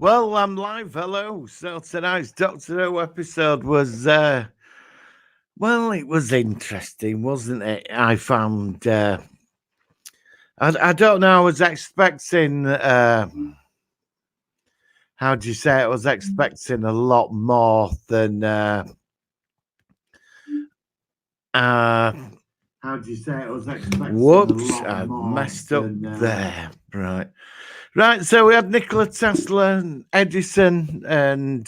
Well, I'm live. Hello. So tonight's Doctor Who episode was, well, it was interesting, wasn't it? I found, I don't know. I was expecting, how do you say it? I was expecting a lot more than, uh, How do you say it? I was expecting a whoops, lot I more messed up than. there. Right. So we had Nikola Tesla and Edison and,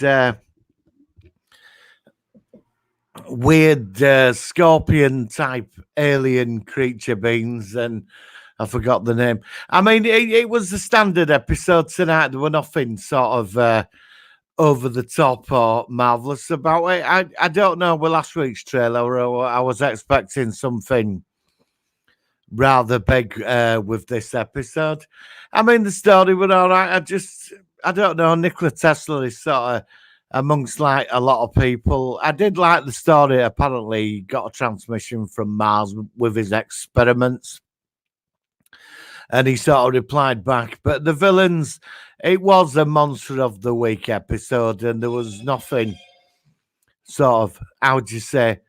weird scorpion type alien creature beings, and I forgot the name. I mean, it was the standard episode tonight. There were nothing sort of over the top or marvelous about it. I don't know. With last week's trailer, I was expecting something rather big with this episode. I mean, the story was all right. I don't know. Nikola Tesla is sort of amongst like a lot of people. I did like the story. Apparently, he got a transmission from Mars with his experiments, and he sort of replied back. But the villains, it was a Monster of the Week episode, and there was nothing sort of, how would you say,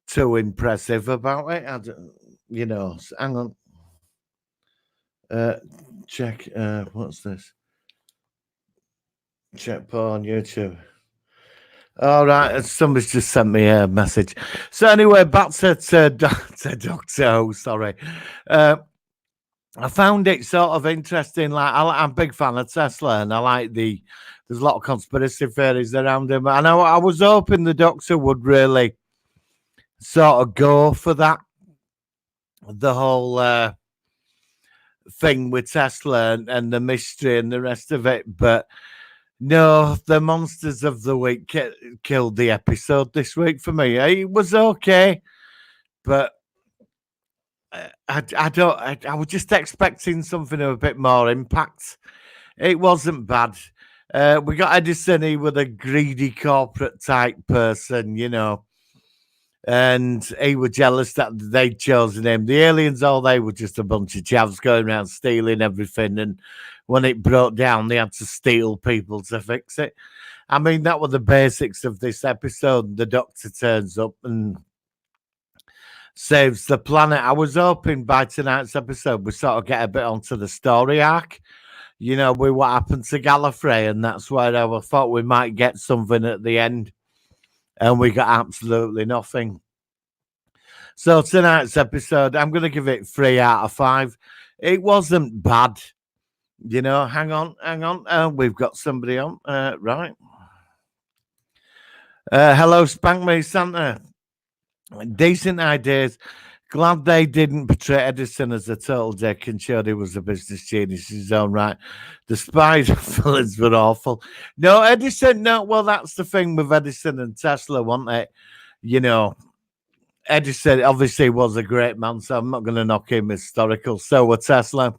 too impressive about it. Hang on. Uh, check. What's this? Check porn YouTube. All right, somebody's just sent me a message. So anyway, back to Doctor Who. Sorry, I found it sort of interesting. Like I'm a big fan of Tesla, and I like There's a lot of conspiracy theories around him, and I was hoping the Doctor would really sort of go for that. The whole thing with Tesla and the mystery and the rest of it, but no, the monsters of the week killed the episode this week for me. It was okay, but I don't. I was just expecting something of a bit more impact. It wasn't bad. We got Edison. He was a greedy corporate type person, and he was jealous that they'd chosen him. The aliens, they were just a bunch of chavs going around stealing everything, and when it broke down, they had to steal people to fix it. I mean, that were the basics of this episode. The Doctor turns up and saves the planet. I was hoping by tonight's episode we sort of get a bit onto the story arc, with what happened to Gallifrey, and that's where I thought we might get something at the end, and we got absolutely nothing. So tonight's episode, I'm going to give it 3 out of 5. It wasn't bad. Hang on. We've got somebody on. Right. Hello, Spank Me Santa. Decent ideas. Glad they didn't portray Edison as a total dick and showed he was a business genius in his own right. The spider villains were awful. No, Edison, no. Well, that's the thing with Edison and Tesla, wasn't it? Edison obviously was a great man, so I'm not going to knock him historical. So was Tesla.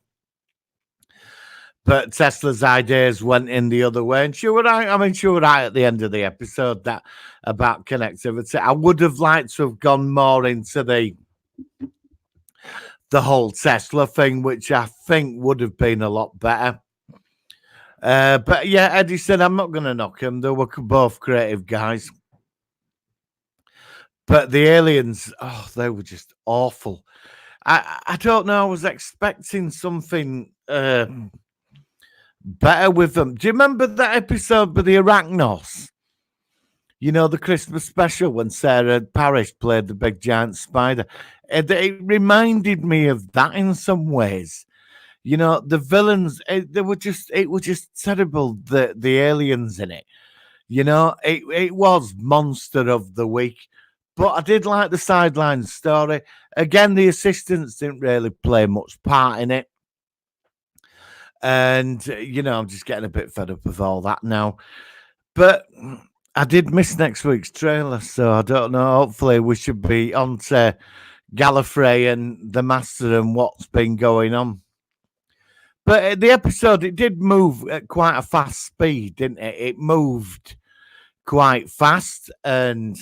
But Tesla's ideas went in the other way, and she was right. I mean, she was right at the end of the episode that about connectivity. I would have liked to have gone more into the whole Tesla thing, which I think would have been a lot better. But yeah, Eddie said I'm not going to knock him. They were both creative guys. But the aliens, they were just awful. I don't know. I was expecting something better with them. Do you remember that episode with the Arachnos? The Christmas special when Sarah Parrish played the big giant spider. It reminded me of that in some ways. The villains, it was just terrible. The aliens in it. It was Monster of the Week. But I did like the sideline story. Again, the assistants didn't really play much part in it. And, I'm just getting a bit fed up with all that now. But I did miss next week's trailer, so I don't know. Hopefully we should be on to Gallifrey and the Master and what's been going on. But the episode, it did move at quite a fast speed, didn't it? It moved quite fast, and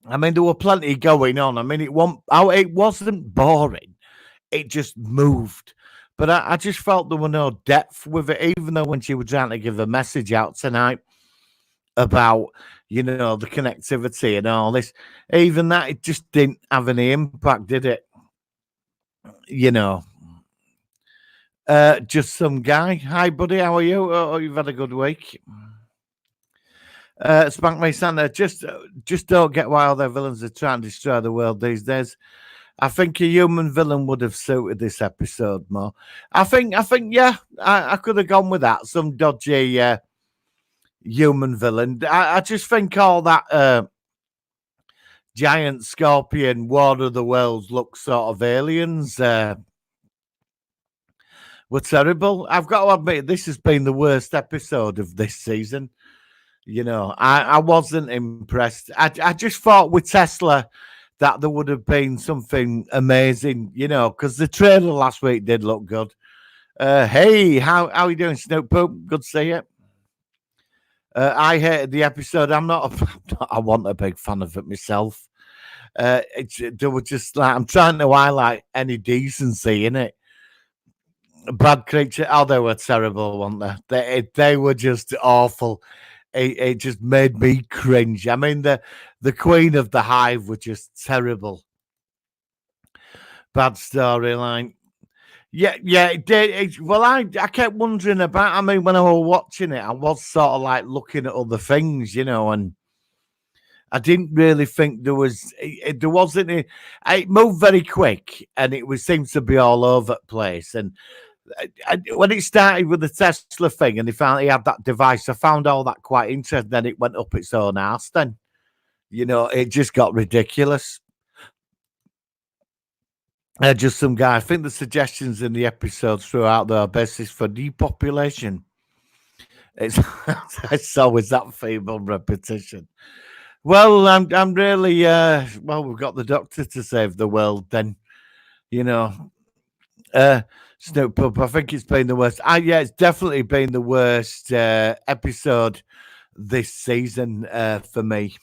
I mean, there were plenty going on. I mean, it wasn't boring. It just moved. But I just felt there were no depth with it, even though when she was trying to give a message out tonight about, the connectivity and all this, even that, it just didn't have any impact, did it? You know, just some guy. Hi, buddy, how are you? Oh, you've had a good week. Spank me Santa, just don't get why all their villains are trying to destroy the world these days. I think a human villain would have suited this episode more. I think, yeah, I could have gone with that. Some dodgy human villain. I just think all that giant scorpion War of the Worlds look sort of aliens were terrible. I've got to admit, this has been the worst episode of this season. I wasn't impressed. I just thought with Tesla that there would have been something amazing, because the trailer last week did look good. Hey, how are you doing, Snoop Poop? Good to see you. I hated the episode. I wasn't a big fan of it myself. They were just like, I'm trying to highlight any decency in it. Bad creature. Oh, they were terrible, weren't they? They were just awful. It just made me cringe. I mean, the Queen of the Hive was just terrible. Bad storyline. Yeah, it did. I kept wondering about. I mean, when I was watching it, I was sort of like looking at other things, and I didn't really think there was. There wasn't. It moved very quick, and seemed to be all over the place. And when it started with the Tesla thing, and he had that device, I found all that quite interesting. Then it went up its own arse. Then, it just got ridiculous. Just some guy. I think the suggestions in the episodes throughout the basis for depopulation. It's always that feeble repetition. Well, I'm really we've got the Doctor to save the world. Then, Snoop Pup. I think it's been the worst. Yeah, it's definitely been the worst episode this season for me.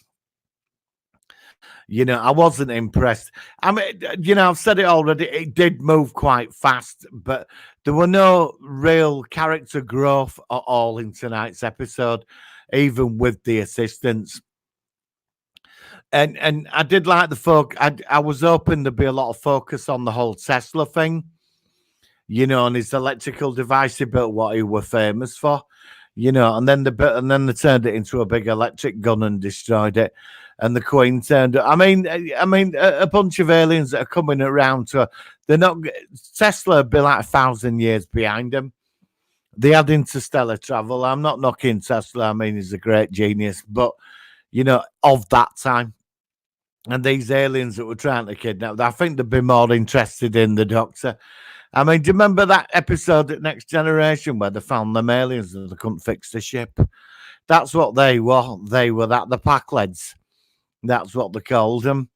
I wasn't impressed. I mean, I've said it already. It did move quite fast, but there were no real character growth at all in tonight's episode, even with the assistants. And I did like the folk. I was hoping there'd be a lot of focus on the whole Tesla thing, and his electrical device he built, what he were famous for, and then they turned it into a big electric gun and destroyed it. And the Queen turned. I mean, a bunch of aliens that are coming around to. They're not. Tesla would be like 1,000 years behind them. They had interstellar travel. I'm not knocking Tesla. I mean, he's a great genius, but of that time. And these aliens that were trying to kidnap, I think they'd be more interested in the Doctor. I mean, do you remember that episode at Next Generation where they found them aliens and they couldn't fix the ship? That's what they were. They were the Packleds. That's what they called them.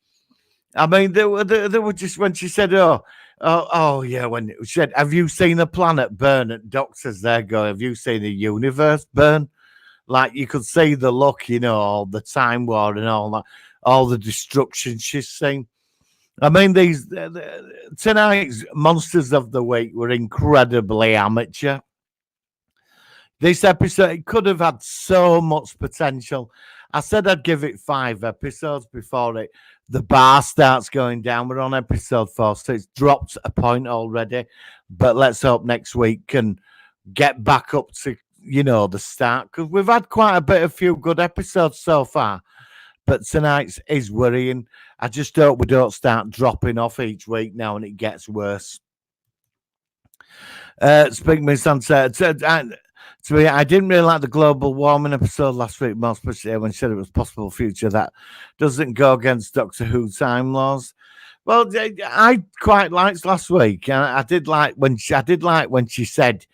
I mean, they were just when she said, oh, yeah, when she said, have you seen a planet burn? At Doctors there go, have you seen a universe burn? Like you could see the look, all the time war and all that, all the destruction she's seen. I mean, these tonight's Monsters of the Week were incredibly amateur. This episode, it could have had so much potential. I said I'd give it 5 episodes before the bar starts going down. We're on episode 4, so it's dropped a point already. But let's hope next week can get back up to, the start. Because we've had quite a few good episodes so far. But tonight's is worrying. I just hope we don't start dropping off each week now and it gets worse. Speaking of sunset, I didn't really like the global warming episode last week, more especially when she said it was possible future that doesn't go against Doctor Who time laws. Well, I quite liked last week. I did like when she said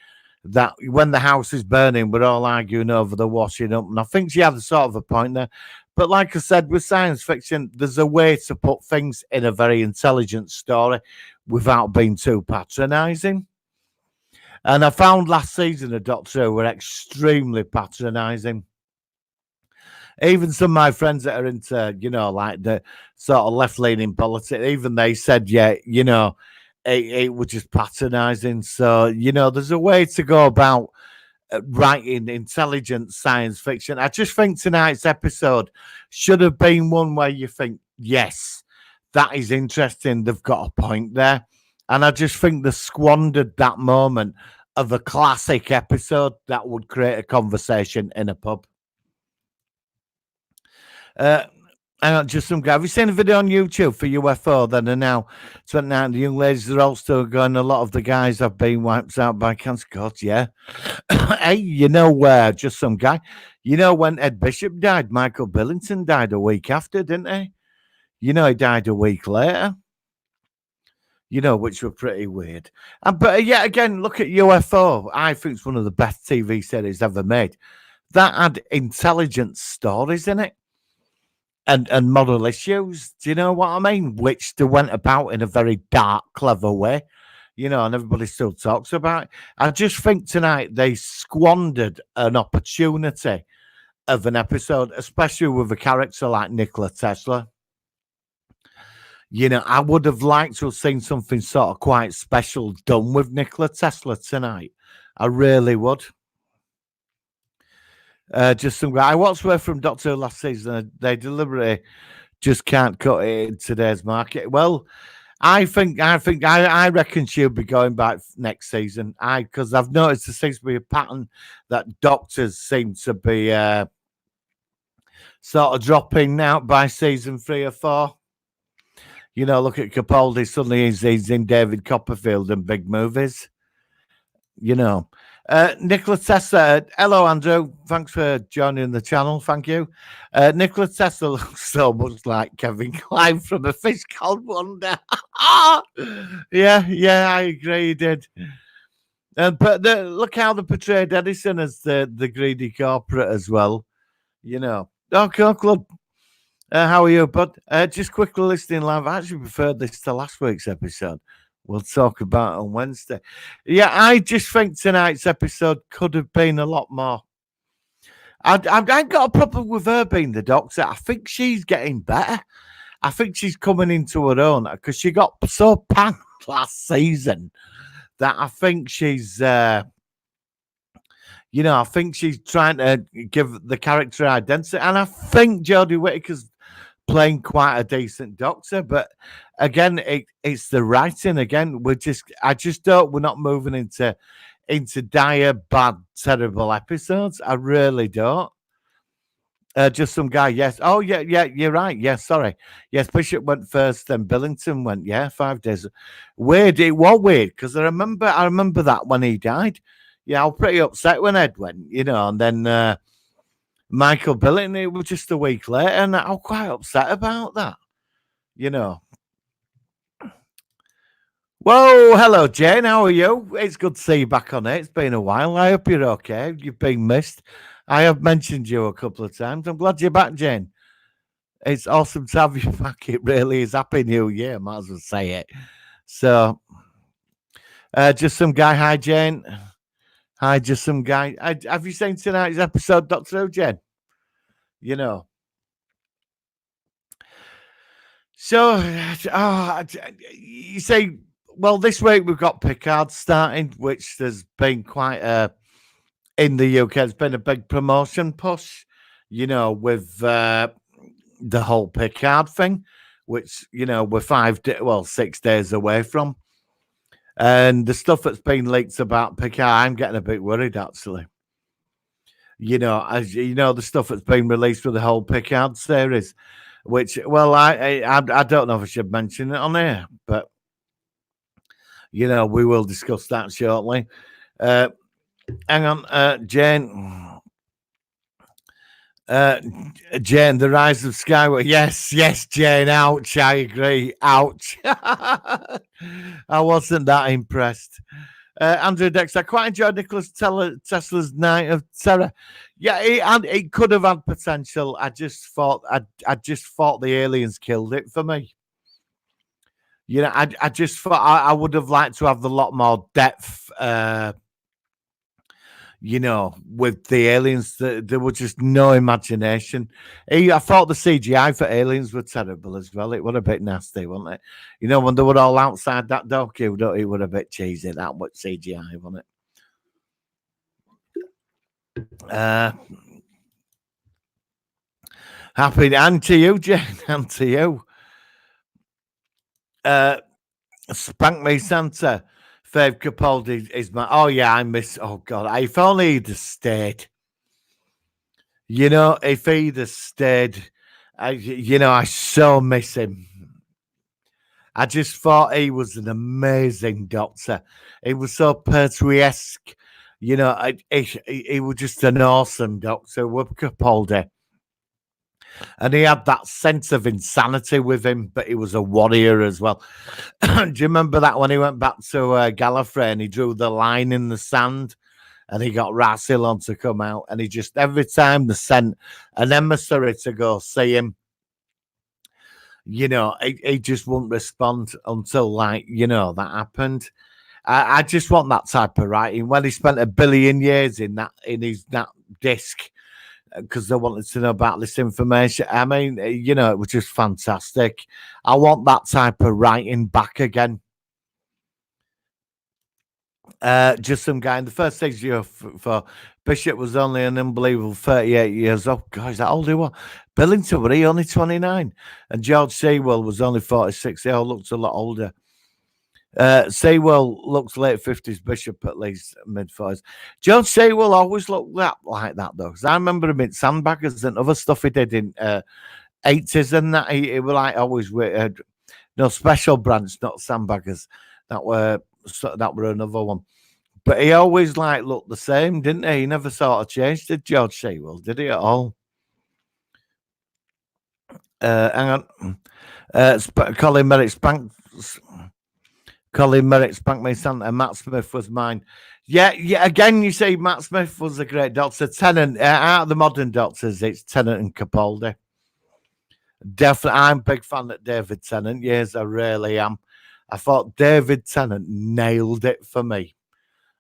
that when the house is burning, we're all arguing over the washing up, and I think she had a sort of a point there. But like I said, with science fiction, there's a way to put things in a very intelligent story without being too patronising. And I found last season of Doctor Who were extremely patronising. Even some of my friends that are into, like the sort of left-leaning politics, even they said, yeah, it was just patronizing. So, there's a way to go about writing intelligent science fiction. I just think tonight's episode should have been one where you think, yes, that is interesting. They've got a point there. And I just think they squandered that moment of a classic episode that would create a conversation in a pub. Just some guy. Have you seen a video on YouTube for UFO? Then and now, 29, the young ladies are all still going. A lot of the guys have been wiped out by cancer. God, yeah. Hey, just some guy. When Ed Bishop died, Michael Billington died a week after, didn't he? He died a week later. Which were pretty weird. But yeah, again, look at UFO. I think it's one of the best TV series ever made. That had intelligent stories in it. And moral issues, do you know what I mean? Which they went about in a very dark, clever way, and everybody still talks about it. I just think tonight they squandered an opportunity of an episode, especially with a character like Nikola Tesla. I would have liked to have seen something sort of quite special done with Nikola Tesla tonight. I really would. Just some guy. I watched Word from Doctor last season. They deliberately just can't cut it in today's market. Well, I reckon she'll be going back next season. Because I've noticed there seems to be a pattern that doctors seem to be sort of dropping out by season 3 or 4. Look at Capaldi. Suddenly he's in David Copperfield and big movies. Nikola Tessla. Hello, Andrew. Thanks for joining the channel. Thank you. Nikola Tessla looks so much like Kevin Kline from A Fish Called Wonder. Yeah, I agree. He did. But look how they portrayed Edison as the greedy corporate as well. Okay, Club. How are you, bud? Just quickly listening live. I actually preferred this to last week's episode. We'll talk about it on Wednesday. Yeah, I just think tonight's episode could have been a lot more. I ain't got a problem with her being the doctor. I think she's getting better. I think she's coming into her own because she got so panned last season that I think she's, I think she's trying to give the character identity. And I think Jodie Whittaker's playing quite a decent doctor, but again, it's the writing. Again, we're not moving into dire, bad, terrible episodes. I really don't. Just some guy. Yes. Oh, yeah. You're right. Yes. Sorry. Yes. Bishop went first, then Billington went. Yeah. 5 days. Weird. It was weird because I remember that when he died. Yeah, I was pretty upset when Ed went. And then. Michael Billington, it was just a week later, and I was quite upset about that. Whoa, hello, Jane. How are you? It's good to see you back on it. It's been a while. I hope you're okay. You've been missed. I have mentioned you a couple of times. I'm glad you're back, Jane. It's awesome to have you back. It really is. Happy New Year. Might as well say it. So, just some guy. Hi, Jane. Hi, just some guy. Have you seen tonight's episode, Dr. Jen? So, you say, well, this week we've got Picard starting, which there's been quite in the UK, there's been a big promotion push, with the whole Picard thing, which, we're 6 days away from. And the stuff that's been leaked about Picard, I'm getting a bit worried, actually. As the stuff that's been released for the whole Picard series, which, well, I don't know if I should mention it on here, but, we will discuss that shortly. Hang on, Jane. Jane, the rise of Skywalker. Yes, Jane. Ouch. I agree. Ouch. I wasn't that impressed. Andrew Dexter, I quite enjoyed Nikola Tesla's Night of Terror. Yeah, it could have had potential. I just thought the aliens killed it for me. I just thought I would have liked to have a lot more depth. with the aliens. There was just no imagination. I thought the CGI for aliens were terrible as well. It was a bit nasty, wasn't it? When they were all outside that dog queue, it was a bit cheesy, that much CGI, wasn't it? Happy, and to you, Jane, and to you. Spank Me Santa. Fave Capaldi is my. Oh, yeah, I miss. Oh, God. If only he'd have stayed. If he'd have stayed, I so miss him. I just thought he was an amazing doctor. He was so Pertwee-esque. He was just an awesome doctor, with Capaldi. And he had that sense of insanity with him, but he was a warrior as well. Do you remember that when he went back to Gallifrey and he drew the line in the sand and he got Rassilon to come out, and he just, every time they sent an emissary to go see him, he just wouldn't respond until, that happened. I just want that type of writing. When he spent 1 billion years in that disc, because they wanted to know about this information. I mean, it was just fantastic. I want that type of writing back again. Just some guy in the first 6 years for Bishop was only an unbelievable 38 years old. Guys, that old he was. Billington, were he only 29? And George Sewell was only 46. They all looked a lot older. Sewell looks late 50s, Bishop at least mid 40s. George Sewell always looked like that, though, because I remember him in Sandbaggers and other stuff he did in 80s and that. He was like always with no Special Branch, not Sandbaggers. That were another one. But he always looked the same, didn't he? He never sort of changed, did George Sewell? Did he at all? Hang on. Colin Merrick Spank Me Santa. Matt Smith was mine. Yeah. Again, you say Matt Smith was a great doctor. Tennant, out of the modern doctors, it's Tennant and Capaldi. Definitely, I'm a big fan of David Tennant. Yes, I really am. I thought David Tennant nailed it for me.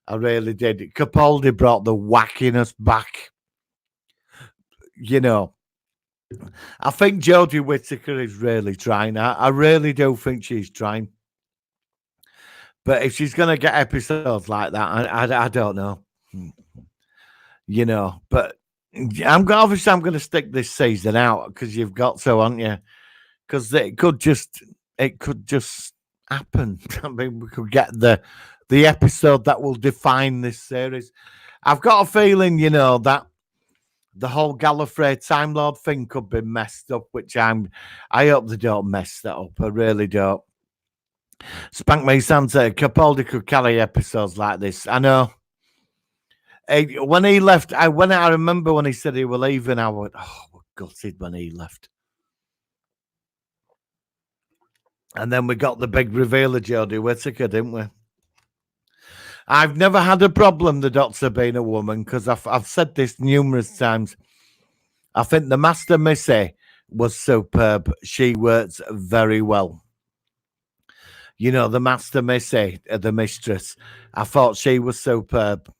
I really did. Capaldi brought the wackiness back. I think Jodie Whittaker is really trying. I really do think she's trying. But if she's going to get episodes like that, I don't know. But I'm going to stick this season out because you've got to, aren't you? Because it could just happen. I mean, we could get the episode that will define this series. I've got a feeling, that the whole Gallifrey Time Lord thing could be messed up, which I hope they don't mess that up. I really don't. Spank Me Santa, Capaldi could carry episodes like this. I know. When he left, I remember when he said he was leaving, I went, oh, we're gutted when he left. And then we got the big reveal of Jodie Whittaker, didn't we? I've never had a problem, the Doctor being a woman, because I've said this numerous times. I think the Master Missy was superb. She worked very well. The Master Missy, the mistress, I thought she was superb.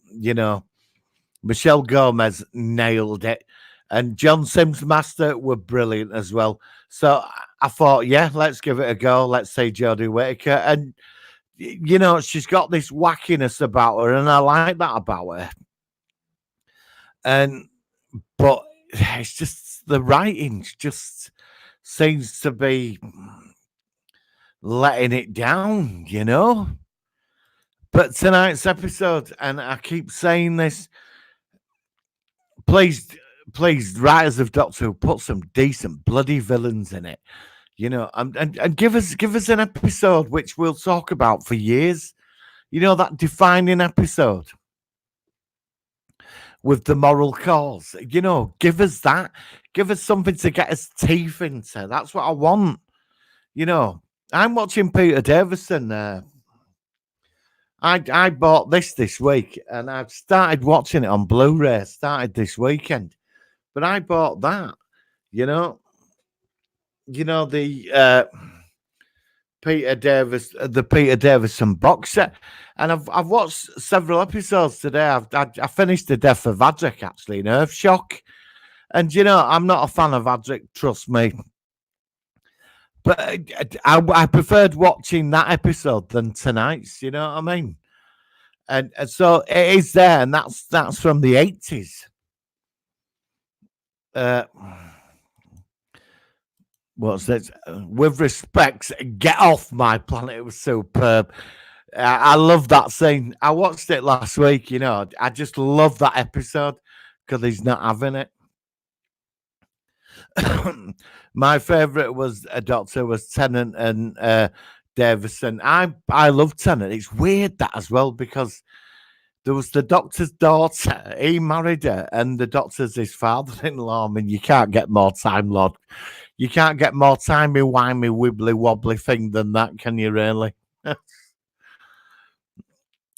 Michelle Gomez nailed it. And John Sims' Master were brilliant as well. So I thought, yeah, let's give it a go. Let's see Jodie Whittaker. And, she's got this wackiness about her, and I like that about her. But it's just the writing just seems to be letting it down, But tonight's episode, and I keep saying this, please, writers of Doctor Who, put some decent bloody villains in it, and give us an episode which we'll talk about for years. That defining episode with the moral cause. Give us that. Give us something to get us teeth into. That's what I want. I'm watching Peter Davison. I bought this week, and I've started watching it on Blu-ray. Started this weekend, but I bought that. The Peter Davis, the Peter Davison box set, and I've watched several episodes today. I finished The Death of Adric actually in Earthshock, and I'm not a fan of Adric, trust me. But I preferred watching that episode than tonight's. You know what I mean? And so it is there, and that's from the 80s. What's this? With respect, get off my planet. It was superb. I love that scene. I watched it last week. I just love that episode because he's not having it. My favorite was a Doctor was Tennant and Davison. I love Tennant. It's weird that as well because there was the Doctor's daughter. He married her, and the Doctor's his father-in-law. I mean, you can't get more Time Lord. You can't get more timey-wimey, wibbly-wobbly thing than that, can you really?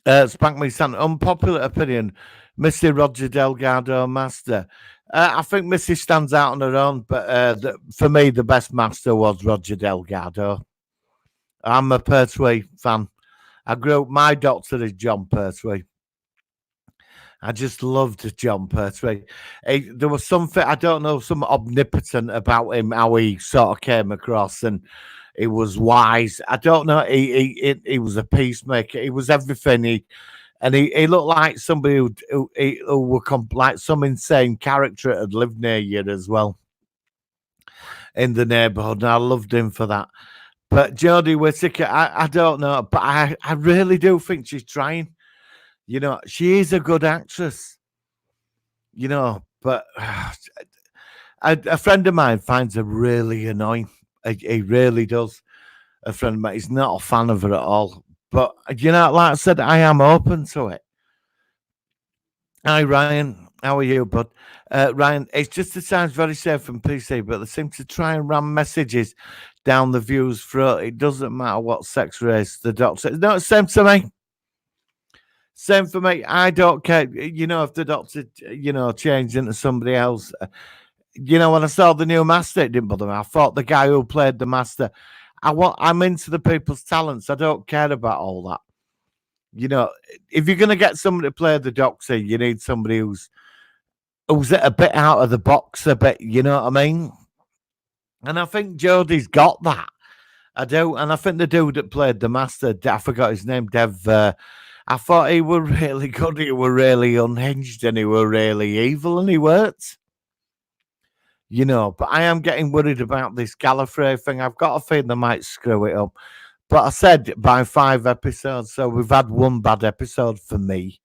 Spank me, son. Unpopular opinion. Missy Roger Delgado Master. I think Missy stands out on her own, but for me, the best Master was Roger Delgado. I'm a Pertwee fan. I grew up, my Doctor is John Pertwee. I just loved John Pertwee. There was something, I don't know, some omnipotent about him, how he sort of came across, and he was wise. I don't know, he was a peacemaker. He was everything. He looked like somebody who were like some insane character that had lived near you as well in the neighborhood. And I loved him for that. But Jodie Whittaker, I don't know, but I really do think she's trying. She is a good actress, but a friend of mine finds her really annoying. He really does. A friend of mine, he's not a fan of her at all. But, like I said, I am open to it. Hi, Ryan. How are you, bud? Ryan, it's just it sounds very safe and PC, but they seem to try and ram messages down the view's throat. It doesn't matter what sex race the Doctor. No, same to me. Same for me. I don't care. If the Doctor, changed into somebody else. When I saw the new Master, it didn't bother me. I thought the guy who played the Master. I'm into the people's talents. I don't care about all that. If you're going to get somebody to play the Doctor, you need somebody who's a bit out of the box a bit. You know what I mean? And I think Jodie's got that. I do. And I think the dude that played the Master, I forgot his name, Dev. I thought he were really good. He were really unhinged, and he were really evil, and he worked. But I am getting worried about this Gallifrey thing. I've got a feeling they might screw it up. But I said by 5 episodes, so we've had one bad episode for me.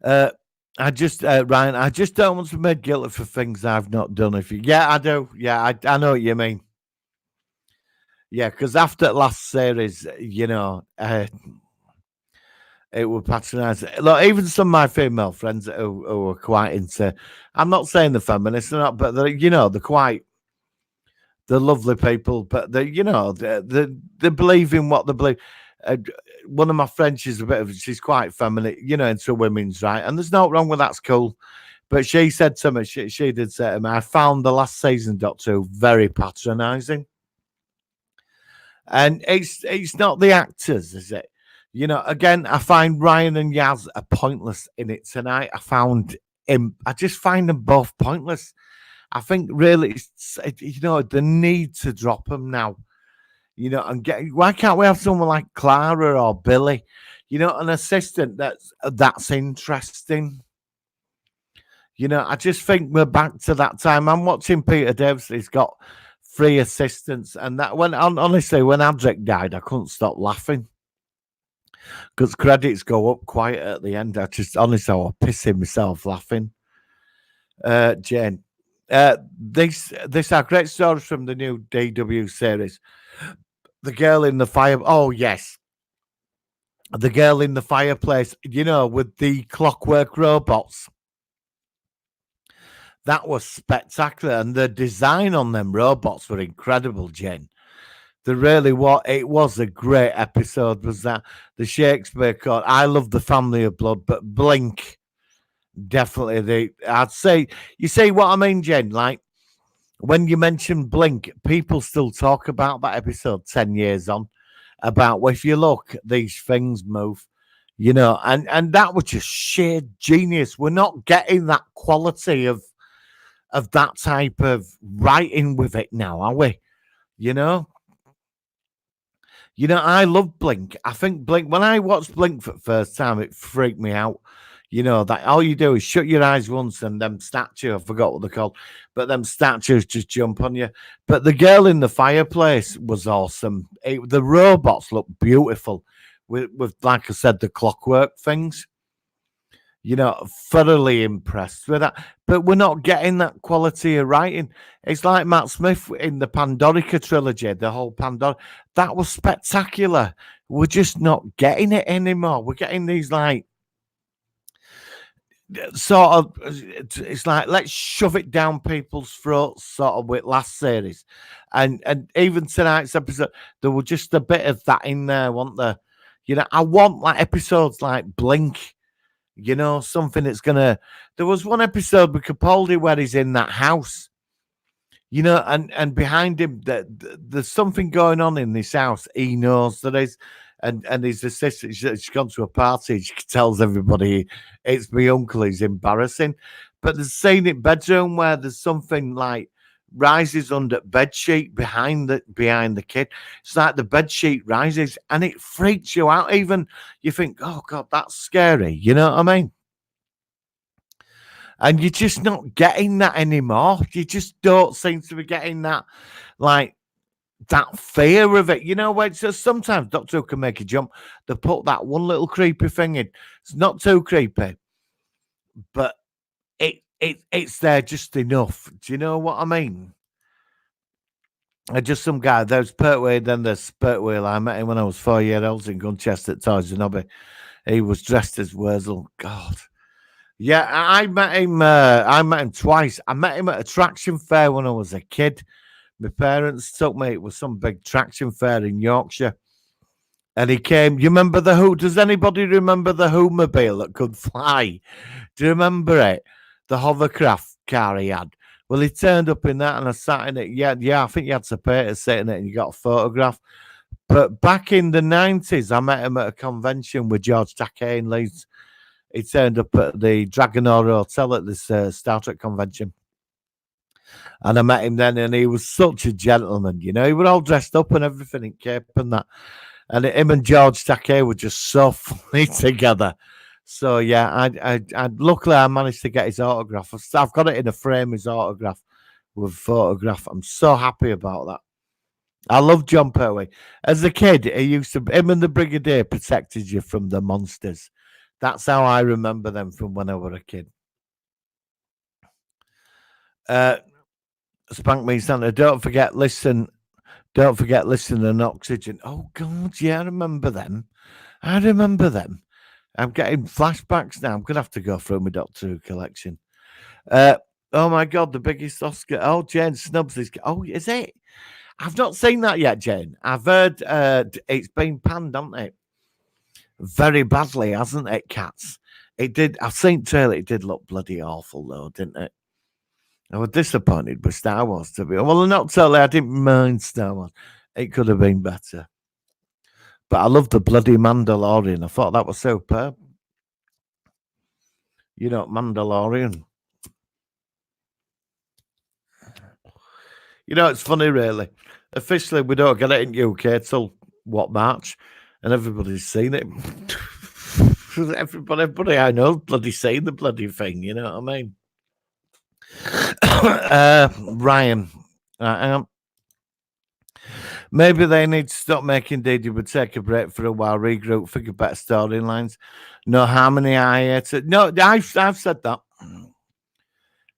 Ryan, I just don't want to be made guilty for things I've not done. I do. Yeah, I know what you mean. Yeah, because after last series, it would patronise. Look, even some of my female friends who are quite into. I'm not saying the feminists are not, but they're quite. They're lovely people, but they believe in what they believe. One of my friends, she's quite feminine, into women's right, and there's no wrong with that's cool. But she said to me, she did say to me, I found the last season Doctor Who very patronising. And it's not the actors, is it? Again, I find Ryan and Yaz are pointless in it tonight. I just find them both pointless. I think really, the need to drop them now, and why can't we have someone like Clara or Billy, an assistant that's interesting. I just think we're back to that time. I'm watching Peter Davison. He's got 3 assistants, and that honestly, when Adric died, I couldn't stop laughing because credits go up quite at the end. I was pissing myself laughing. Jane, these are great stories from the new DW series. The girl in the fire. Oh yes, the girl in the fireplace. With the clockwork robots. That was spectacular, and the design on them robots were incredible, Jen. They really was. It was a great episode. Was that the Shakespeare Court? I love the Family of Blood, but Blink definitely. I'd say you see what I mean, Jen. Like when you mention Blink, people still talk about that episode 10 years on, about, well, if you look, these things move, and that was just sheer genius. We're not getting that quality of that type of writing with it now, are we? You know? I love Blink. I think Blink, when I watched Blink for the first time, it freaked me out. That all you do is shut your eyes once and them statues, I forgot what they're called, but them statues just jump on you. But the girl in the fireplace was awesome. The robots look beautiful with, like I said, the clockwork things. Thoroughly impressed with that. But we're not getting that quality of writing. It's like Matt Smith in the Pandorica trilogy, the whole Pandora. That was spectacular. We're just not getting it anymore. We're getting these like sort of, it's like, let's shove it down people's throats, sort of, with last series. And even tonight's episode, there was just a bit of that in there, wasn't there? I want like episodes like Blink. Something that's gonna. There was one episode with Capaldi where he's in that house, and behind him, there's something going on in this house. He knows that is, and his assistant, she's gone to a party. She tells everybody it's my uncle. He's embarrassing, but there's a scene in bedroom where there's something like rises under bed sheet behind the kid. It's like the bed sheet rises and it freaks you out. Even you think, oh God, that's scary. You know what I mean? And you're just not getting that anymore. You just don't seem to be getting that, like, that fear of it. Where it's just sometimes Doctor Who can make a jump. They put that one little creepy thing in. It's not too creepy, but it's there just enough. Do you know what I mean? Just some guy. There's Pertwee, then there's Pertwee. I met him when I was 4 years old in Gunchester at Toys and Hobby. He was dressed as Wurzel. God. Yeah, I met him. I met him twice. I met him at a traction fair when I was a kid. My parents took me. It was some big traction fair in Yorkshire. And he came. You remember the Who? Does anybody remember the Who-mobile that could fly? Do you remember it? The hovercraft car he had. Well, he turned up in that, and I sat in it. Yeah. I think you had to pay to sit in it, and you got a photograph. But back in the 90s, I met him at a convention with George Takei in Leeds. He turned up at the Dragonor Hotel at this Star Trek convention. And I met him then, and he was such a gentleman. He was all dressed up and everything in cape and that. And him and George Takei were just so funny together. So yeah, I luckily I managed to get his autograph. I've got it in a frame, his autograph with a photograph. I'm so happy about that. I love John Pertwee. As a kid, him and the Brigadier protected you from the monsters. That's how I remember them from when I was a kid. Spank me, Santa. Don't forget, listen and Oxygen. Oh God, yeah, I remember them. I'm getting flashbacks now. I'm gonna have to go through my Doctor Who collection. Oh my God, the biggest Oscar. Oh, Jane snubs this. Oh, is it? I've not seen that yet, Jane. I've heard it's been panned, hasn't it? Very badly, hasn't it, Cats? It did. I've seen trailer. It did look bloody awful, though, didn't it? I was disappointed with Star Wars, to be honest. Well, not totally. I didn't mind Star Wars. It could have been better. But I love the bloody Mandalorian. I thought that was superb. Mandalorian. It's funny, really. Officially, we don't get it in UK till March, and everybody's seen it. everybody I know bloody seen the bloody thing. You know what I mean? Ryan, maybe they need to stop making Didi would take a break for a while, regroup, figure better storylines. No harmony, no, I've said that.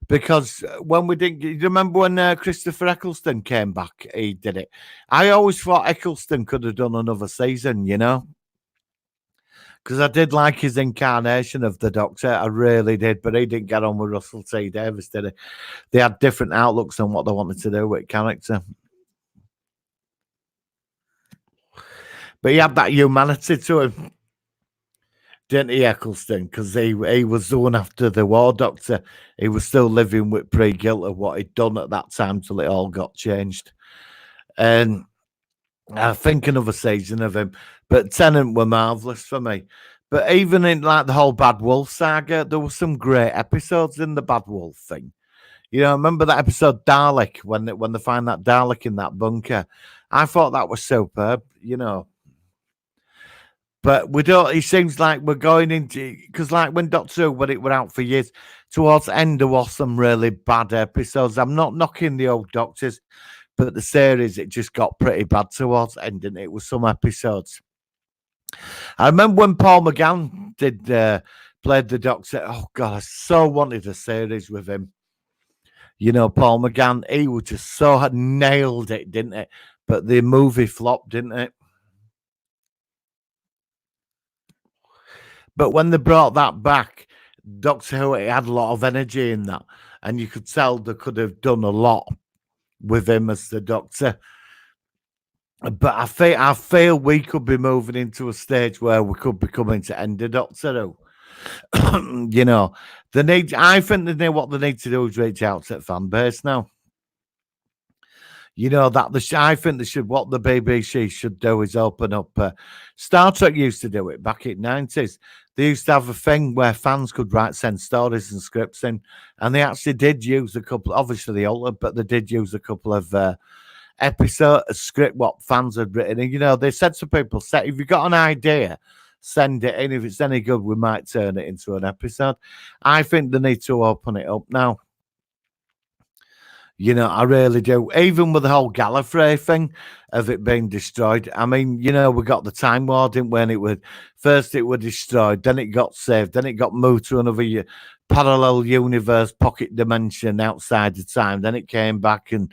Because when we didn't, you remember when Christopher Eccleston came back, he did it. I always thought Eccleston could have done another season, because I did like his incarnation of the Doctor. I really did, but he didn't get on with Russell T Davies, did he? They had different outlooks on what they wanted to do with character. But he had that humanity to him. didn't he, Eccleston? Because he was the one after the war doctor. He was still living with pre-guilt of what he'd done at that time till it all got changed. And I think another season of him. But Tennant were marvellous for me. But even in like the whole Bad Wolf saga, there were some great episodes in the Bad Wolf thing. You know, remember that episode Dalek when they find that Dalek in that bunker? I thought that was superb, you know. But we don't. It seems like we're going into because, like, when Doctor Who, when it were out for years, towards the end there was some really bad episodes. I'm not knocking the old Doctors, but the series it just got pretty bad towards the end, and it was some episodes. I remember when Paul McGann did played the Doctor. Oh God, I so wanted a series with him. You know, Paul McGann, he was just so had nailed it, didn't it? But the movie flopped, didn't it? But when they brought that back, Doctor Who, it had a lot of energy in that. And you could tell they could have done a lot with him as the Doctor. But I feel we could be moving into a stage where we could be coming to end of Doctor Who. You know, I think they know what they need to do is reach out to the fan base now. You know, I think they should, what the BBC should do is open up. Star Trek used to do it back in the 90s. They used to have a thing where fans could send stories and scripts in, and they actually did use a couple, obviously they altered, but they did use a couple of episode script what fans had written. And, you know, they said to people, if you've got an idea, send it in. If it's any good, we might turn it into an episode. I think they need to open it up now. You know, I really do. Even with the whole Gallifrey thing of it being destroyed. I mean, you know, we got the Time War, didn't we? And it was first it was destroyed, then it got saved, then it got moved to another parallel universe, pocket dimension outside the time. Then it came back and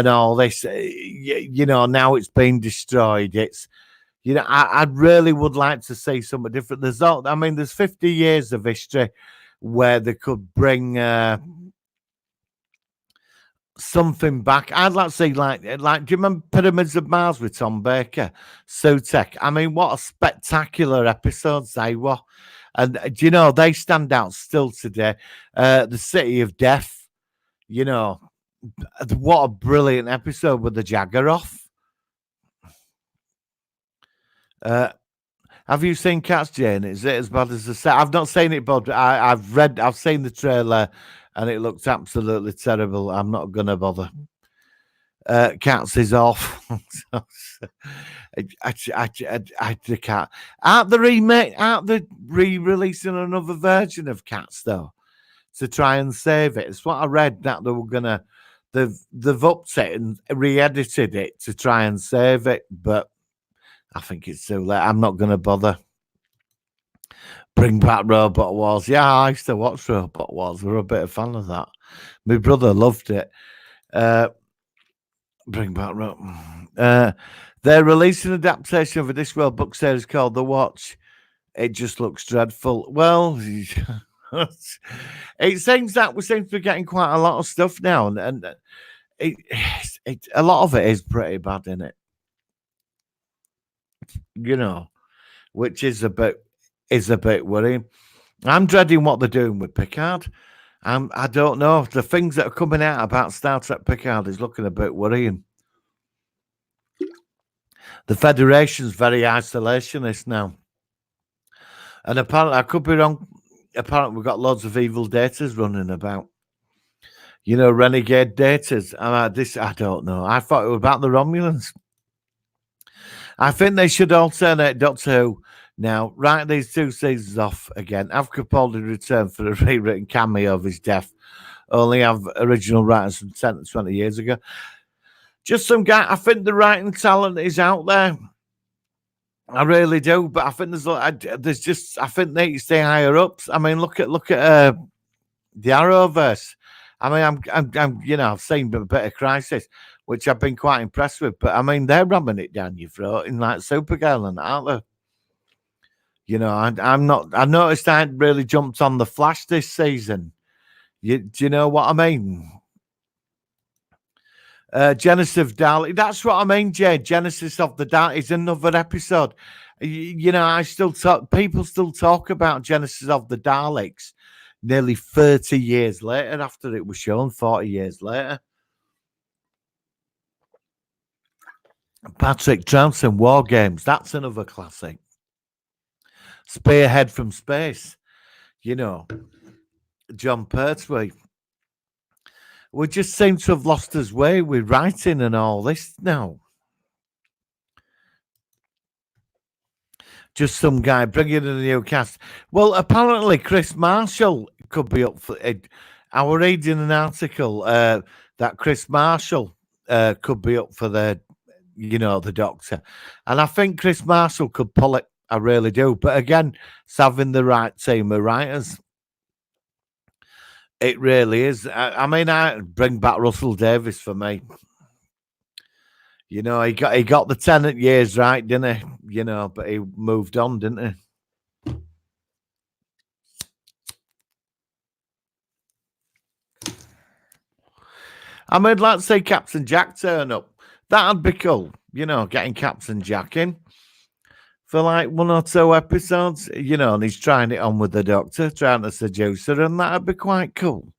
all this. You know, now it's been destroyed. It's, you know, I really would like to see something different. There's 50 years of history where they could bring something back. I'd like to see like do you remember Pyramids of Mars with Tom Baker, Sutek? I mean, what a spectacular episodes they were. And do you know, they stand out still today. The City of Death, you know, what a brilliant episode with the Jaggeroth. Have you seen Cats, Jane? Is it as bad as the set? I've not seen it, but I've seen the trailer and it looks absolutely terrible. I'm not gonna bother. Cats is off. I can't. Aren't they re-releasing another version of Cats though to try and save it? It's what I read that they were gonna. They've upped it and re-edited it to try and save it, but I think it's too late. I'm not gonna bother. Bring back Robot Wars. Yeah, I used to watch Robot Wars. We're a bit of fan of that. My brother loved it. Bring back they're releasing an adaptation of a Discworld book series called The Watch. It just looks dreadful. Well, it seems that we seem to be getting quite a lot of stuff now, and a lot of it is pretty bad, isn't it? You know, which is a bit worrying. I'm dreading what they're doing with Picard. I don't know. The things that are coming out about Star Trek Picard is looking a bit worrying. The Federation's very isolationist now. And apparently, I could be wrong. Apparently, we've got loads of evil datas running about. You know, renegade datas. I don't know. I thought it was about the Romulans. I think they should alternate Doctor Who now. Write these 2 seasons off again. Have Capaldi return for a rewritten cameo of his death. Only have original writers from 10 to 20 years ago. Just some guy. I think the writing talent is out there. I really do, but I think I think they need to stay higher ups. I mean, look at the Arrowverse. I mean, I'm you know, I've seen a bit of Crisis, which I've been quite impressed with. But I mean, they're ramming it down your throat in like Supergirl and that, aren't they? You know, I'm not. I noticed I hadn't really jumped on the Flash this season. Do you know what I mean? Genesis of Dalek. That's what I mean, Jay. Genesis of the Dalek is another episode. You know, people still talk about Genesis of the Daleks nearly 30 years later after it was shown, 40 years later. Patrick Troughton, War Games, that's another classic. Spearhead from Space, you know, John Pertwee. We just seem to have lost his way with writing and all this now. Just some guy bringing in a new cast. Well, apparently Chris Marshall could be up for it. I was reading an article that Chris Marshall could be up for the Doctor. And I think Chris Marshall could pull it. I really do. But again, it's having the right team of writers. It really is. I mean, I bring back Russell Davies for me. You know, he got the Tennant years right, didn't he? You know, but he moved on, didn't he? I mean, let's say Captain Jack turn up. That'd be cool. You know, getting Captain Jack in for like 1 or 2 episodes, you know, and he's trying it on with the Doctor, trying to seduce her, and that'd be quite cool.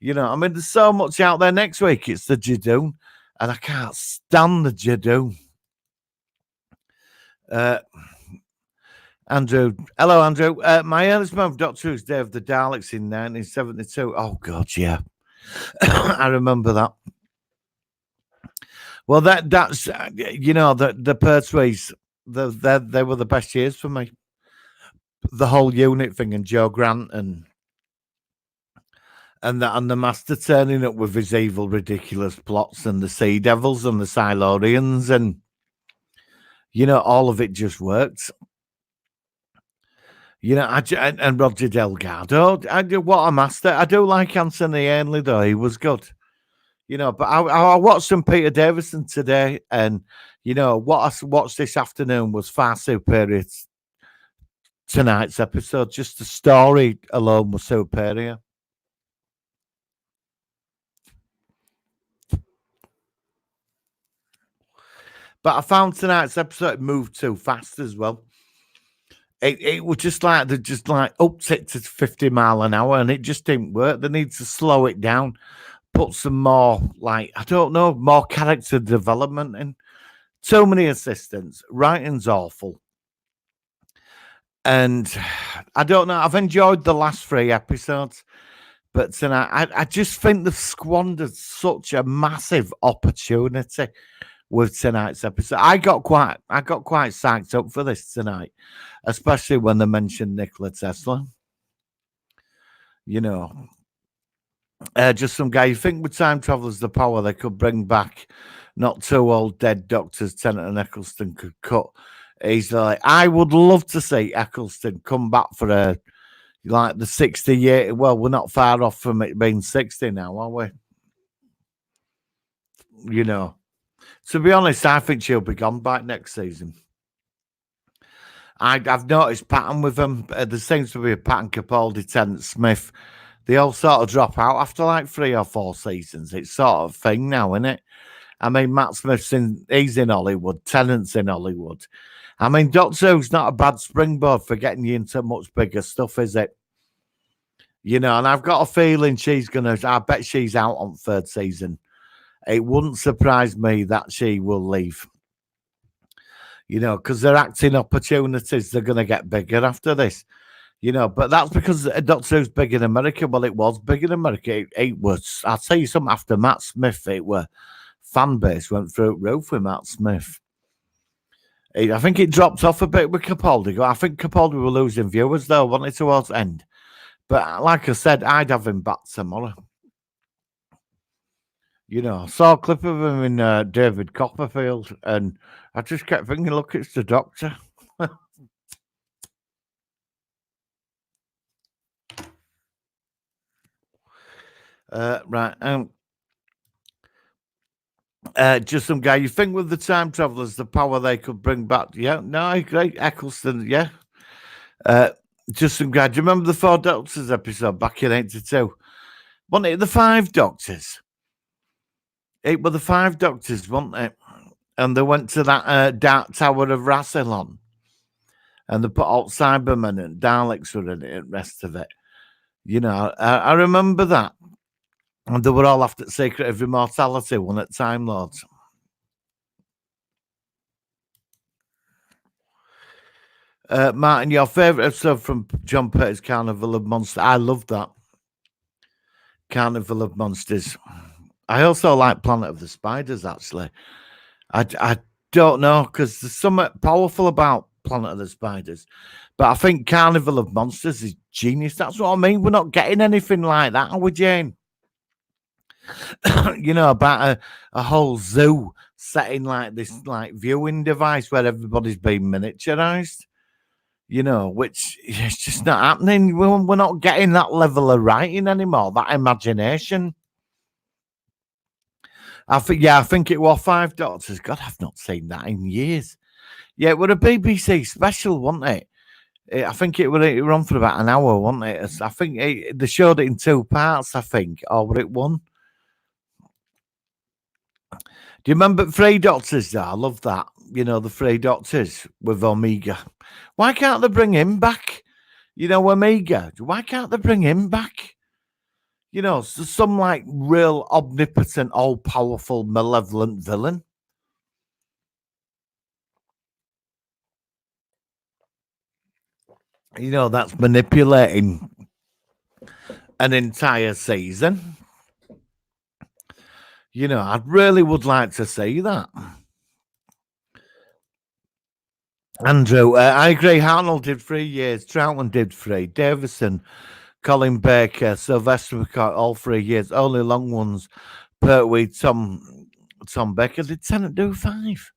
You know, I mean, there's so much out there next week. It's the Jadoon, and I can't stand the Jadoon. Andrew, hello, Andrew. My earliest memory of Doctor Who's Day of the Daleks in 1972. Oh, God, yeah. I remember that. Well, that's you know, the Pertwees, they were the best years for me. The whole unit thing and Joe Grant and the Master turning up with his evil, ridiculous plots and the Sea Devils and the Silurians and you know, all of it just worked. You know, and Roger Delgado, what a master. I do like Anthony Ainley though; he was good. You know, but I watched some Peter Davison today, and you know what I watched this afternoon was far superior to tonight's episode. Just the story alone was superior. But I found tonight's episode moved too fast as well. It was just like they just like upped it to 50 mile an hour, and it just didn't work. They need to slow it down, put some more like I don't know, more character development in. So many assistants, writing's awful. And I don't know. I've enjoyed the last 3 episodes, but tonight I just think they've squandered such a massive opportunity with tonight's episode. I got quite psyched up for this tonight, especially when they mentioned Nikola Tessla. You know, just some guy. You think with time travelers, the power they could bring back, not 2 old dead doctors, Tennant and Eccleston could cut. He's like, I would love to see Eccleston come back for like the 60 year. Well, we're not far off from it being 60 now, are we? You know, to be honest, I think she'll be gone by next season. I've noticed pattern with them. There seems to be a pattern. Capaldi, Tennant, Smith. They all sort of drop out after like 3 or 4 seasons. It's sort of thing now, isn't it? I mean, Matt Smith's he's in Hollywood. Tennant's in Hollywood. I mean, Doctor Who's not a bad springboard for getting you into much bigger stuff, is it? You know, and I've got a feeling I bet she's out on 3rd season. It wouldn't surprise me that she will leave. You know, because their acting opportunities, they're going to get bigger after this. You know, but that's because Doctor Who's big in America. Well, it was big in America. It was, I'll tell you something, after Matt Smith, it were fan base went through roof with Matt Smith. I think it dropped off a bit with Capaldi. I think Capaldi were losing viewers though, wasn't it, towards the end? But like I said, I'd have him back tomorrow. You know, I saw a clip of him in David Copperfield, and I just kept thinking, look, it's the Doctor. Right. Just some guy. You think with the time travelers, the power they could bring back? Yeah, no, great. Eccleston, yeah. Just some guy. Do you remember the 4 Doctors episode back in 82? Wasn't it the 5 Doctors? It were the 5 Doctors, wasn't it? And they went to that Dark Tower of Rassilon. and they put all Cybermen and Daleks were in it and the rest of it. You know, I remember that. And they were all after the Secret of Immortality, one at Time Lords. Martin, your favourite episode from John Petty's Carnival of Monsters? I love that. Carnival of Monsters. I also like Planet of the Spiders, actually. I don't know, because there's something powerful about Planet of the Spiders. But I think Carnival of Monsters is genius. That's what I mean. We're not getting anything like that, are we, Jane? You know, about a whole zoo setting like this, like viewing device where everybody's being miniaturized. You know, which is just not happening. We're not getting that level of writing anymore, that imagination. I think it was Five Doctors. God, I've not seen that in years. Yeah, it was a BBC special, wasn't it? I think it were on for about an hour, wasn't it? I think they showed it in 2 parts, I think, or were it one? Do you remember Three Doctors? I love that. You know, the Three Doctors with Omega. Why can't they bring him back? You know, Omega. Why can't they bring him back? You know, some like real omnipotent, all-powerful, malevolent villain. You know, that's manipulating an entire season. You know, I really would like to see that. Andrew, I agree. Arnold did 3 years. Troutman did 3. Davison, Colin Baker, Sylvester McCoy, all 3 years. Only long ones. Pertwee, Tom Baker. Did Tennant do 5?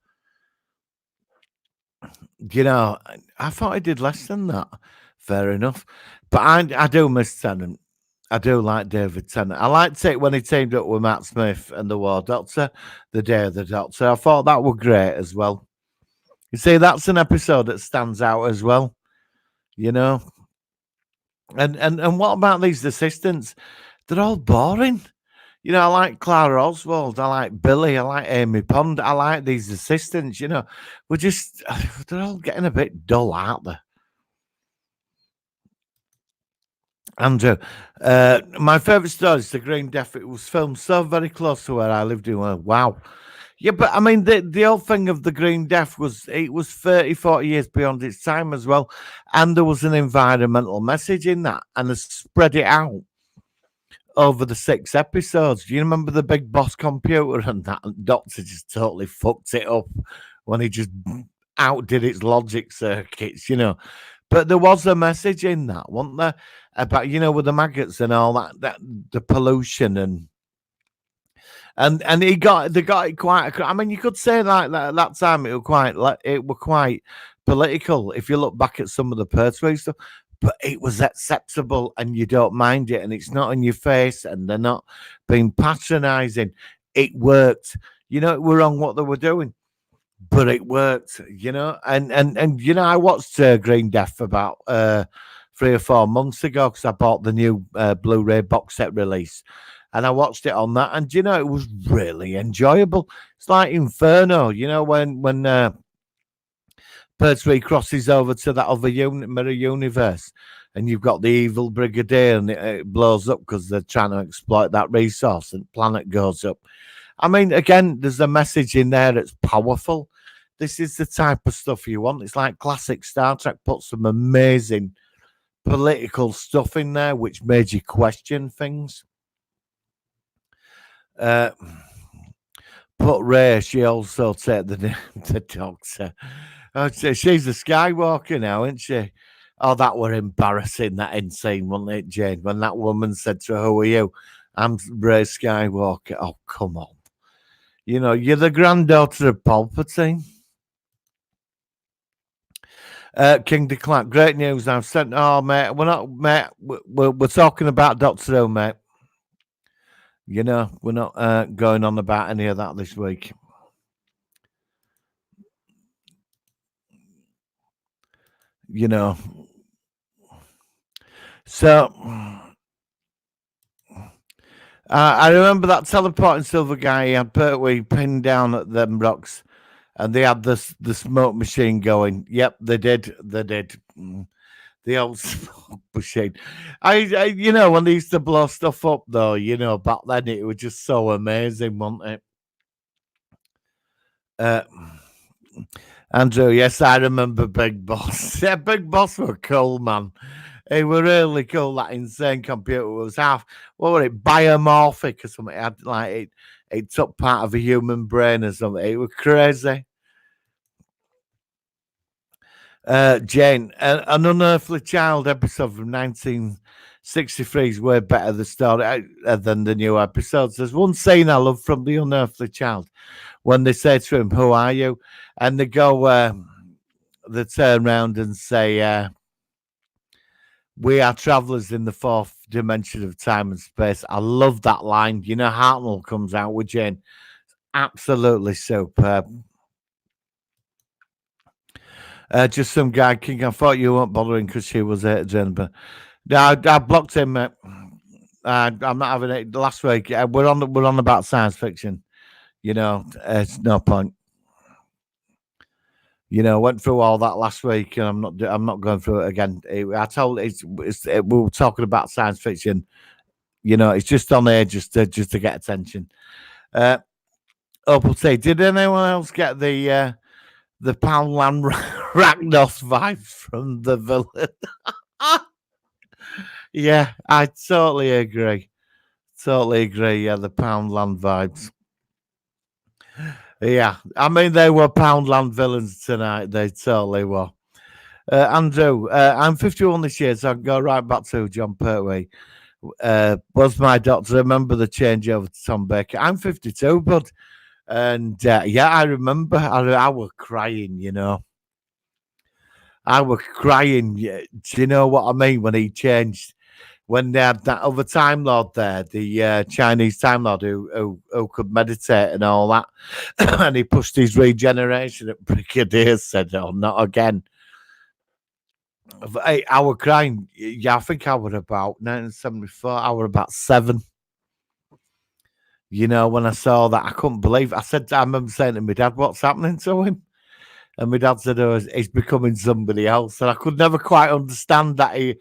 You know, I thought he did less than that. Fair enough. But I do miss Tennant. I do like David Tennant. I liked it when he teamed up with Matt Smith and the War Doctor, the Day of the Doctor. I thought that was great as well. You see, that's an episode that stands out as well. You know, and what about these assistants? They're all boring. You know, I like Clara Oswald. I like Billy. I like Amy Pond. I like these assistants. You know, they're all getting a bit dull, aren't they? Andrew, my favourite story is The Green Death. It was filmed so very close to where I lived in. Wow. Yeah, but I mean, the whole thing of The Green Death was 30, 40 years beyond its time as well. And there was an environmental message in that, and they spread it out over the 6 episodes. Do you remember the Big Boss computer and that Doctor just totally fucked it up when he just outdid its logic circuits, you know? But there was a message in that, wasn't there? About, you know, with the maggots and all that the pollution and they got it quite. I mean, you could say like that time it was quite political. If you look back at some of the Pertwee stuff, but it was acceptable and you don't mind it, and it's not in your face, and they're not being patronising. It worked. You know, it were wrong what they were doing, but it worked. You know, and you know, I watched Green Death about 3 or 4 months ago because I bought the new Blu-ray box set release. And I watched it on that, and you know, it was really enjoyable. It's like Inferno, you know, when Pertwee crosses over to that other mirror universe, and you've got the evil brigadier, and it blows up because they're trying to exploit that resource, and planet goes up. I mean, again, there's a message in there that's powerful. This is the type of stuff you want. It's like classic Star Trek. Put some amazing political stuff in there, which made you question things. But Ray, she also said the Doctor. Oh, she's a Skywalker now, isn't she? Oh, that were embarrassing, that end scene, wasn't it, Jane? When that woman said to her, "Who are you?" "I'm Ray Skywalker." Oh, come on. You know, you're the granddaughter of Palpatine. King de Clark, great news. I've sent. Oh, mate, we're not, mate. We're talking about Doctor Who, mate. You know, we're not going on about any of that this week. You know. So, I remember that teleporting silver guy he had Pertwee pinned down at them rocks. and they had the smoke machine going. Yep, they did. They did. The old smoke machine. You know, when they used to blow stuff up, though, you know, back then it was just so amazing, wasn't it? Uh, Andrew, yes, I remember Big Boss. Yeah, Big Boss were cool, man. He were really cool. That insane computer was half, what were it, biomorphic or something. It had like it took part of a human brain or something. It was crazy. Jane, an Unearthly Child episode from 1963 is way better the story than the new episodes. There's one scene I love from the Unearthly Child when they say to him, "Who are you?" and they go, they turn around and say, "We are travelers in the fourth dimension of time and space." I love that line. You know, Hartnell comes out with Jane. Absolutely superb. Just some guy, King. I thought you weren't bothering because she was at Jane, but no, I blocked him. I'm not having it. Last week, we're on about science fiction. You know, it's no point. You know, went through all that last week, and I'm not going through it again. I told we were talking about science fiction. You know, it's just on there just to get attention. Opal say, did anyone else get the Poundland Ragnos vibes from the villain? Yeah, I totally agree. Totally agree. Yeah, the Poundland vibes. Yeah, I mean they were Poundland villains tonight. They totally were. Andrew, I'm 51 this year, so I can go right back to John Pertwee. Was my doctor. Remember the changeover to Tom Baker? I'm 52, bud. And yeah, I remember. I was crying, you know. I was crying. Do you know what I mean? When he changed, when they had that other Time Lord there, the Chinese Time Lord who could meditate and all that, and he pushed his regeneration at Brigadier, said, "Oh, not again." I was crying. Yeah, I think I was about 1974. I was about 7. You know, when I saw that, I couldn't believe it. I remember saying to my dad, "What's happening to him?" And my dad said, "Oh, he's becoming somebody else." And I could never quite understand that he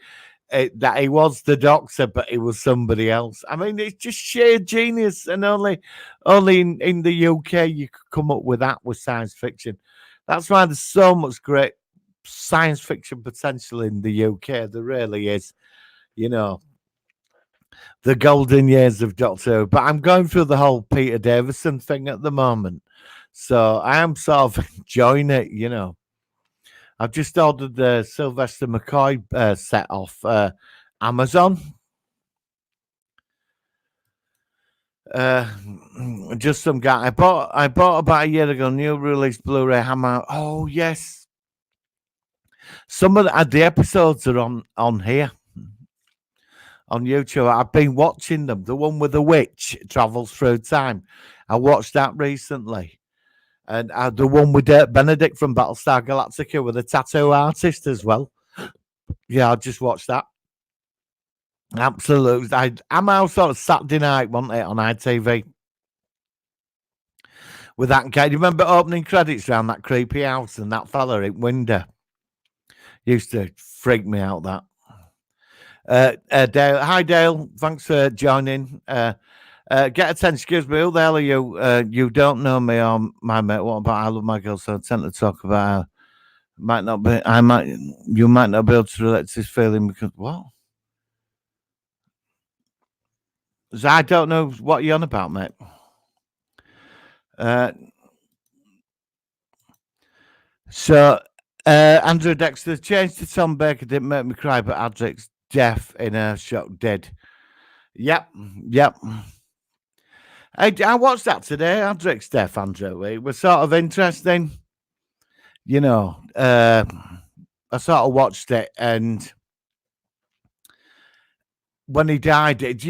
was the doctor, but he was somebody else. I mean, it's just sheer genius, and only in the UK you could come up with that with science fiction. That's why there's so much great science fiction potential in the UK. There really is, you know, the golden years of Doctor Who. But I'm going through the whole Peter Davison thing at the moment, so I am sort of enjoying it. You know, I've just ordered the Sylvester McCoy set off Amazon. Just some guy I bought about a year ago. New release Blu-ray Hammer. Oh yes, some of the episodes are on here on YouTube. I've been watching them. The one with the witch travels through time. I watched that recently, and the one with Benedict from Battlestar Galactica with a tattoo artist as well. Yeah, I just watched that. Absolutely. I'm out sort of Saturday night, wasn't it, on ITV? With that guy. Do you remember opening credits around that creepy house and that fella in window? Used to freak me out, that. Dale, hi Dale, thanks for joining. Get attention, excuse me, who the hell are you? You don't know me or my mate. What about I love my girl, so I tend to talk about you might not be able to relate to this feeling because what? So I don't know what you're on about, mate. So Andrew Dexter, change to Tom Baker didn't make me cry, but Adric's deaf in a shock did. Yep. I watched that today, Adric's deaf, Andrew. It was sort of interesting. You know, I sort of watched it, and when he died, it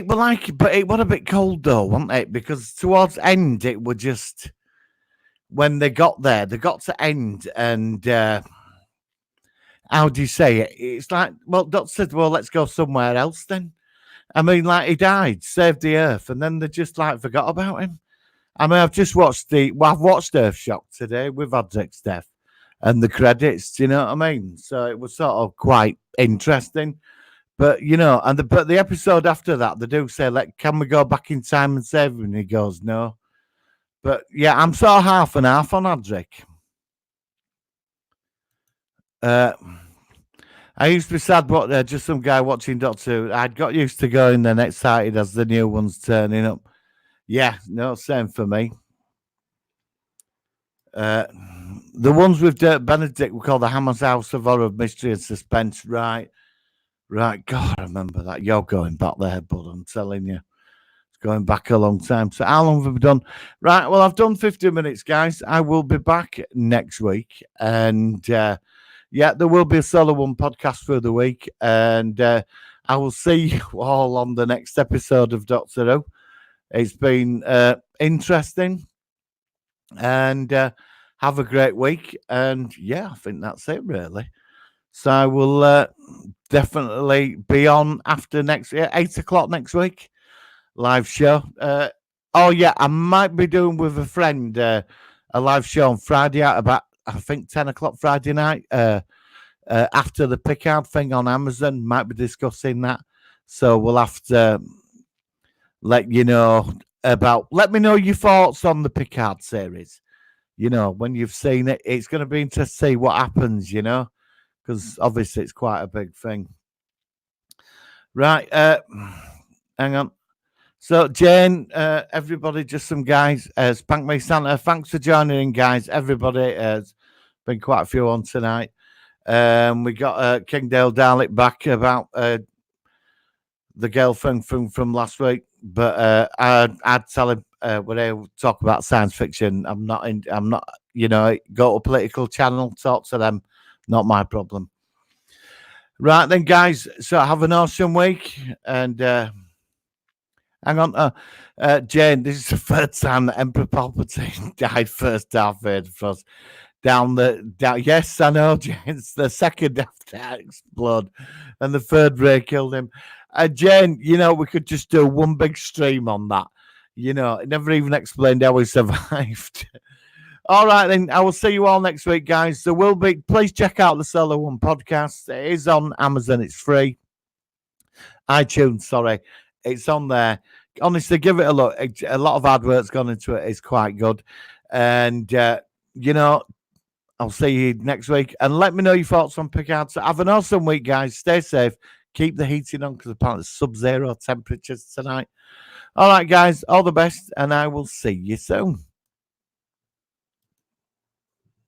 was like, but it was a bit cold though, wasn't it? Because towards end, it was just when they got there, they got to end, and how do you say it? It's like, well, Doctor said, well, let's go somewhere else then. I mean, like he died, saved the earth, and then they just like forgot about him. I mean, I've just watched I've watched Earthshock today with Odrick's death and the credits. Do you know what I mean? So it was sort of quite interesting. But but the episode after that, they do say, like, can we go back in time and save him? And he goes, no. But yeah, I'm sort of half and half on Odrick. I used to be sad, but just some guy watching Doctor Who. I'd got used to going then excited as the new ones turning up. Yeah, no, same for me. The ones with Benedict we call the Hammer's House of Horror, Mystery and Suspense. Right. God, I remember that. You're going back there, bud. I'm telling you. It's going back a long time. So how long have we done? Right, well, I've done 50 minutes, guys. I will be back next week. And yeah, there will be a Solo One podcast for the week. And I will see you all on the next episode of Doctor Who. It's been interesting. And have a great week. And yeah, I think that's it, really. So I will definitely be on after 8 o'clock next week. Live show. Oh, yeah, I might be doing with a friend a live show on Friday at about, I think, 10 o'clock Friday night. After the Picard thing on Amazon, might be discussing that. So we'll have to let you know let me know your thoughts on the Picard series. When you've seen it, it's going to be interesting to see what happens, because obviously it's quite a big thing. Right, hang on. So, Jane, everybody, just some guys, Spank Me Santa, thanks for joining in, guys. Everybody, has been quite a few on tonight. We got Kingdale Dalek back about the girlfriend from last week, but I'd tell him when I talk about science fiction, I'm not, go to a political channel, talk to them, not my problem. Right then, guys, so have an awesome week, and hang on, Jane, this is the third time that Emperor Palpatine died first Darth Vader for us. Down, yes, I know, Jane, it's the second after explode, and the third ray killed him. Jane, we could just do one big stream on that. It never even explained how he survived. All right, then. I will see you all next week, guys. There will be. Please check out the Solo One podcast. It is on Amazon. It's free. iTunes, sorry. It's on there. Honestly, give it a look. A lot of hard work's gone into it. It's quite good. And, I'll see you next week. And let me know your thoughts on Picard. So have an awesome week, guys. Stay safe. Keep the heating on because apparently it's sub-zero temperatures tonight. All right, guys. All the best. And I will see you soon.